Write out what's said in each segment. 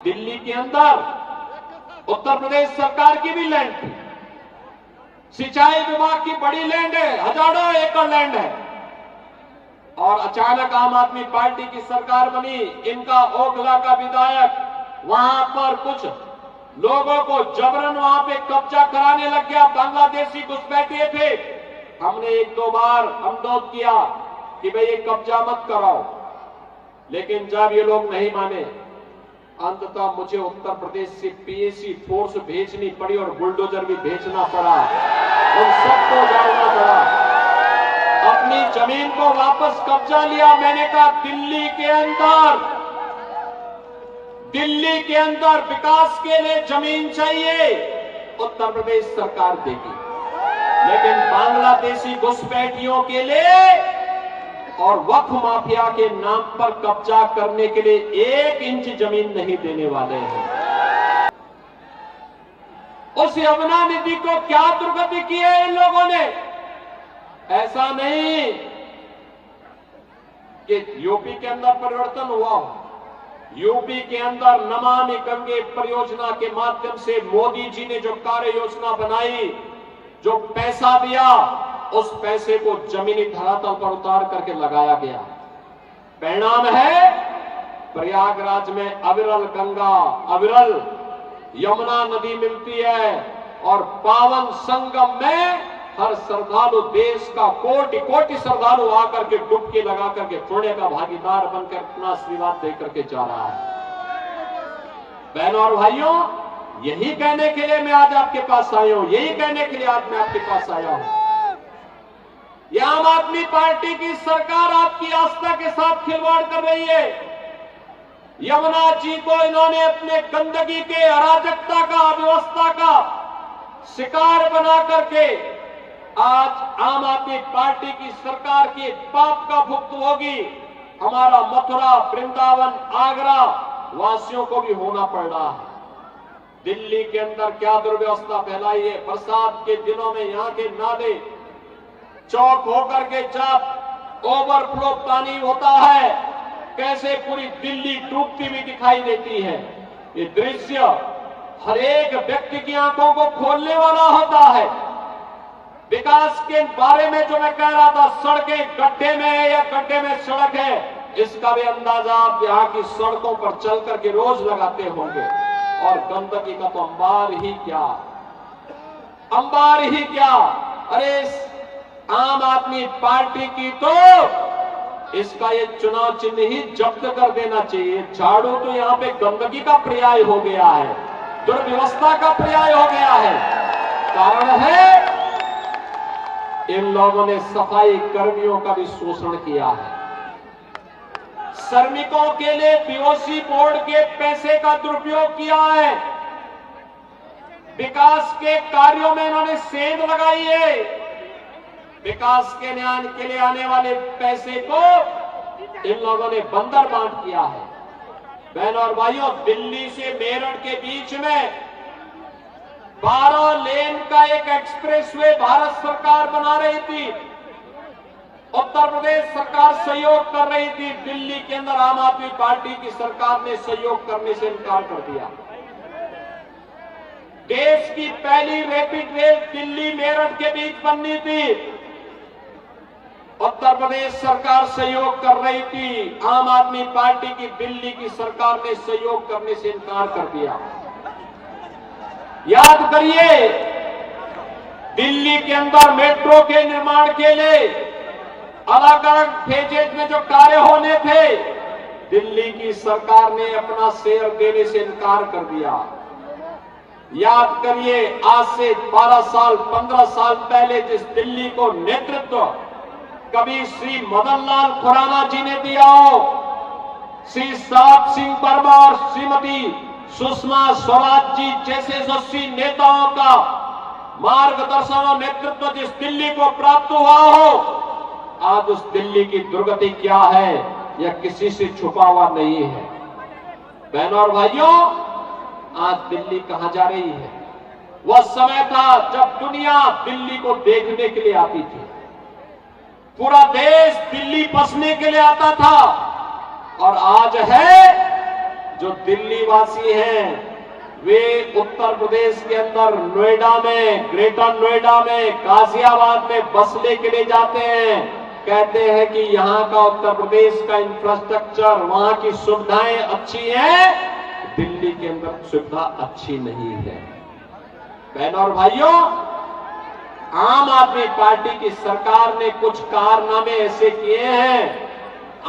दिल्ली के अंदर उत्तर प्रदेश सरकार की भी लैंड थी। सिंचाई विभाग की बड़ी लैंड है, हजारों एकड़ लैंड है। और अचानक आम आदमी पार्टी की सरकार बनी। इनका ओखला का विधायक वहां पर कुछ लोगों को जबरन वहां पे कब्जा कराने लग गया। बांग्लादेशी घुसपैठिए थे। हमने एक दो बार अनुरोध किया कि भाई ये कब्जा मत कराओ, लेकिन जब ये लोग नहीं माने, अंततः मुझे उत्तर प्रदेश से पीएसी फोर्स भेजनी पड़ी और बुलडोजर भी भेजना पड़ा। उन सबको जाना पड़ा। अपनी जमीन को वापस कब्जा लिया। मैंने कहा दिल्ली के अंदर विकास के लिए जमीन चाहिए, उत्तर प्रदेश सरकार देगी, लेकिन बांग्लादेशी घुसपैठियों के लिए और वक्फ माफिया के नाम पर कब्जा करने के लिए 1 इंच जमीन नहीं देने वाले हैं। उस यमुना नदी को क्या दुर्गति की है इन लोगों ने? ऐसा नहीं कि यूपी के अंदर परिवर्तन हुआ। यूपी के अंदर नमामि गंगे परियोजना के माध्यम से मोदी जी ने जो कार्य योजना बनाई, जो पैसा दिया, उस पैसे को जमीनी धरातल पर उतार करके लगाया गया। परिणाम है प्रयागराज में अविरल यमुना नदी मिलती है और पावन संगम में हर श्रद्धालु, देश का कोटि कोटि श्रद्धालु आकर के डुबकी लगा करके पुण्य का भागीदार बनकर अपना आशीर्वाद दे करके जा रहा है। बहनों और भाइयों, यही कहने के लिए मैं आज आपके पास आया हूं। यही कहने के लिए आज मैं आपके पास आया हूं। ये आम आदमी पार्टी की सरकार आपकी आस्था के साथ खिलवाड़ कर रही है। यमुना जी को इन्होंने अपने गंदगी के, अराजकता का, अव्यवस्था का शिकार बना करके आज आम आदमी पार्टी की सरकार के पाप का भुगतान हमारा मथुरा, वृंदावन, आगरा वासियों को भी होना पड़ रहा है। दिल्ली के अंदर क्या दुर्व्यवस्था फैलाई है। बरसात के दिनों में यहाँ के नाले चौक होकर के जब ओवरफ्लो पानी होता है, कैसे पूरी दिल्ली डूबती हुई दिखाई देती है। ये दृश्य हर एक व्यक्ति की आंखों को खोलने वाला होता है। विकास के बारे में जो मैं कह रहा था, सड़कें गड्ढे में है या गड्ढे में सड़क है, इसका भी अंदाजा आप यहाँ की सड़कों पर चल करके रोज लगाते होंगे। और गंदगी का तो अंबार ही क्या। अरे आम आदमी पार्टी की तो इसका ये चुनाव चिन्ह ही जब्त कर देना चाहिए। झाड़ू तो यहाँ पे गंदगी का पर्याय हो गया है, दुर्व्यवस्था का पर्याय हो गया है। कारण है इन लोगों ने सफाई कर्मियों का भी शोषण किया है। श्रमिकों के लिए पीओसी बोर्ड के पैसे का दुरुपयोग किया है। विकास के कार्यों में इन्होंने सेंध लगाई है। विकास के लिए आने वाले पैसे को इन लोगों ने बंदर बांट किया है। बहनों और भाइयों, दिल्ली से मेरठ के बीच में 12 लेन का एक एक्सप्रेसवे भारत सरकार बना रही थी। उत्तर प्रदेश सरकार सहयोग कर रही थी। दिल्ली के अंदर आम आदमी पार्टी की सरकार ने सहयोग करने से इनकार कर दिया। देश की पहली रैपिड रेल दिल्ली मेरठ के बीच बननी थी। उत्तर प्रदेश सरकार सहयोग कर रही थी। आम आदमी पार्टी की दिल्ली की सरकार ने सहयोग करने से इनकार कर दिया। याद करिए, दिल्ली के अंदर मेट्रो के निर्माण के लिए अलग अलग फेजेज में जो कार्य होने थे, दिल्ली की सरकार ने अपना शेयर देने से इनकार कर दिया। याद करिए, आज से 12 साल 15 साल पहले जिस दिल्ली को नेतृत्व कभी श्री मदन लाल खुराना जी ने दिया हो, श्री साहब सिंह वर्मा और श्रीमती सुषमा स्वराज जी जैसे यशस्वी नेताओं का मार्गदर्शन और नेतृत्व जिस दिल्ली को प्राप्त हुआ हो, आज उस दिल्ली की दुर्गति क्या है यह किसी से छुपा हुआ नहीं है। बहनों और भाइयों, आज दिल्ली कहां जा रही है? वह समय था जब दुनिया दिल्ली को देखने के लिए आती थी। पूरा देश दिल्ली बसने के लिए आता था। और आज है जो दिल्ली वासी हैं वे उत्तर प्रदेश के अंदर नोएडा में, ग्रेटर नोएडा में, गाजियाबाद में बसने के लिए जाते हैं, कहते हैं कि यहां का उत्तर प्रदेश का इंफ्रास्ट्रक्चर, वहां की सुविधाएं अच्छी हैं, दिल्ली के अंदर सुविधा अच्छी नहीं है। बहनों और भाइयों, आम आदमी पार्टी की सरकार ने कुछ कारनामे ऐसे किए हैं,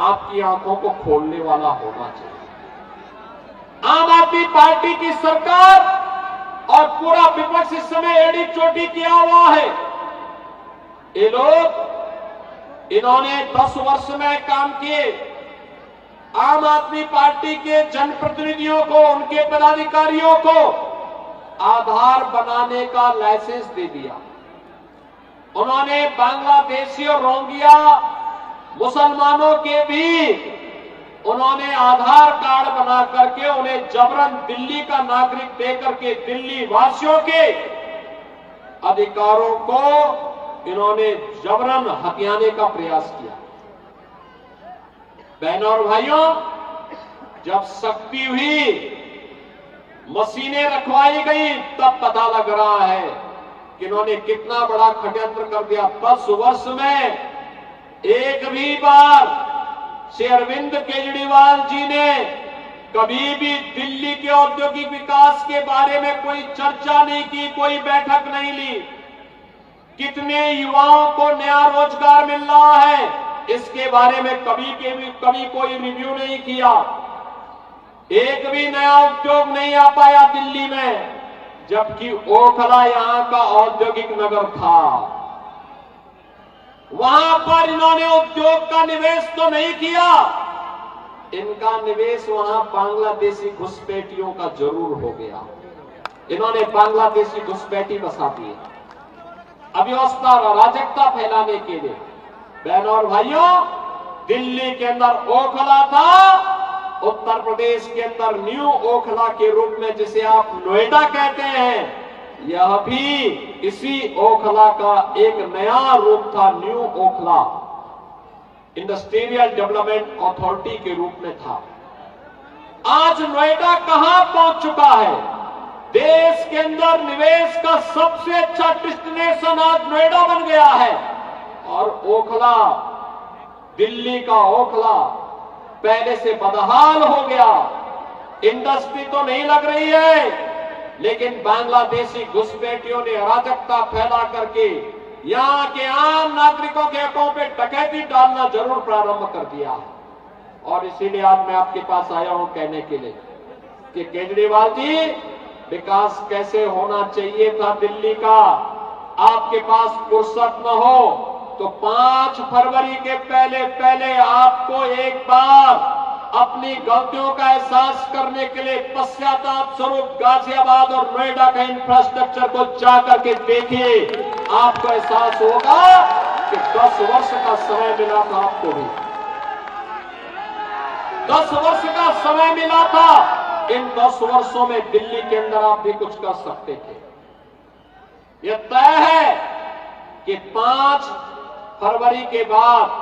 आपकी आंखों को खोलने वाला होना चाहिए। आम आदमी पार्टी की सरकार और पूरा विपक्ष इस समय एड़ी चोटी किया हुआ है। ये लोग, इन्होंने 10 वर्ष में काम किए, आम आदमी पार्टी के जनप्रतिनिधियों को, उनके पदाधिकारियों को आधार बनाने का लाइसेंस दे दिया। उन्होंने बांग्लादेशी और रोहिंग्या मुसलमानों के भी उन्होंने आधार कार्ड बना करके उन्हें जबरन दिल्ली का नागरिक देकर के दिल्ली वासियों के अधिकारों को इन्होंने जबरन हथियाने का प्रयास किया। बहनों और भाइयों, जब सख्ती हुई, मशीनें रखवाई गई, तब पता लग रहा है कि इन्होंने कितना बड़ा षड्यंत्र कर दिया। 10 वर्ष में एक भी बार श्री अरविंद केजरीवाल जी ने कभी भी दिल्ली के औद्योगिक विकास के बारे में कोई चर्चा नहीं की, कोई बैठक नहीं ली। कितने युवाओं को नया रोजगार मिल रहा है, इसके बारे में कभी कोई रिव्यू नहीं किया। एक भी नया उद्योग नहीं आ पाया दिल्ली में, जबकि ओखला यहां का औद्योगिक नगर था। वहां पर इन्होंने उद्योग का निवेश तो नहीं किया, इनका निवेश वहां बांग्लादेशी घुसपैठियों का जरूर हो गया। इन्होंने बांग्लादेशी घुसपैठी बसा दिए अव्यवस्था और अराजकता फैलाने के लिए। बहनों और भाइयों, दिल्ली के अंदर ओखला था, उत्तर प्रदेश के अंदर न्यू ओखला के रूप में जिसे आप नोएडा कहते हैं, यह भी इसी ओखला का एक नया रूप था। New Okhla industrial development authority के रूप में था। आज नोएडा कहां पहुंच चुका है? देश के अंदर निवेश का सबसे अच्छा डेस्टिनेशन आज नोएडा बन गया है। और ओखला, दिल्ली का ओखला पहले से बदहाल हो गया। इंडस्ट्री तो नहीं लग रही है, लेकिन बांग्लादेशी घुसपैठियों ने अराजकता फैला करके यहां के आम नागरिकों के अकाउंट पे डकैती डालना जरूर प्रारंभ कर दिया। और इसीलिए आज मैं आपके पास आया हूं कहने के लिए कि केजरीवाल जी, विकास कैसे होना चाहिए था दिल्ली का, आपके पास फुर्सत न हो तो 5 फरवरी के पहले आपको एक बार अपनी गलतियों का एहसास करने के लिए पश्चाताप स्वरूप गाजियाबाद और नोएडा का इंफ्रास्ट्रक्चर को जाकर के देखिए। आपको एहसास होगा कि 10 वर्ष का समय मिला था, आपको भी 10 वर्ष का समय मिला था। इन 10 वर्षों में दिल्ली के अंदर आप भी कुछ कर सकते थे। यह तय है कि 5 फरवरी के बाद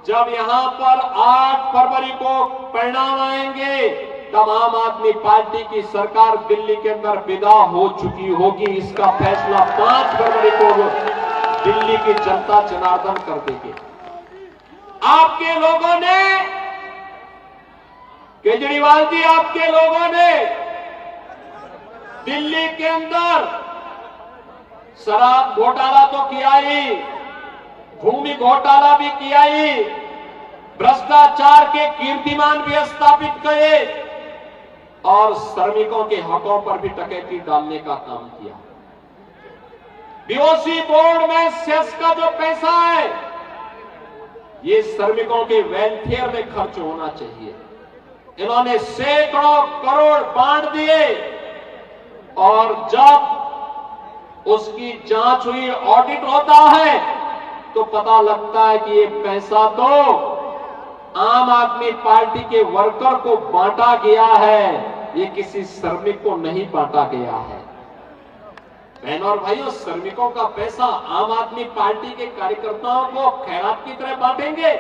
जब यहां पर 8 फरवरी को परिणाम आएंगे, तब आम आदमी पार्टी की सरकार दिल्ली के अंदर विदा हो चुकी होगी। इसका फैसला 5 फरवरी को दिल्ली की जनता जनार्दन कर देगी। आपके लोगों ने, केजरीवाल जी, आपके लोगों ने दिल्ली के अंदर शराब घोटाला तो किया ही, भूमि घोटाला भी किया ही, भ्रष्टाचार के कीर्तिमान भी स्थापित किए और श्रमिकों के हकों पर भी डकैती डालने का काम किया। बीओसी बोर्ड में सेस का जो पैसा है, ये श्रमिकों के वेलफेयर में खर्च होना चाहिए। इन्होंने सैकड़ों करोड़ बांट दिए और जब उसकी जांच हुई, ऑडिट होता है, तो पता लगता है कि ये पैसा तो आम आदमी पार्टी के वर्कर को बांटा गया है, ये किसी श्रमिक को नहीं बांटा गया है। बहनों और भाइयों, श्रमिकों का पैसा आम आदमी पार्टी के कार्यकर्ताओं को खैरात की तरह बांटेंगे?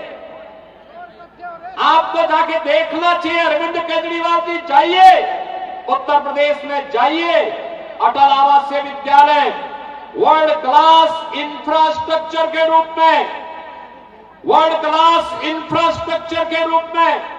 आपको जाके देखना चाहिए। अरविंद केजरीवाल जी जाइए, उत्तर प्रदेश में जाइए, अटल आवासीय विद्यालय वर्ल्ड क्लास इंफ्रास्ट्रक्चर के रूप में, वर्ल्ड क्लास इंफ्रास्ट्रक्चर के रूप में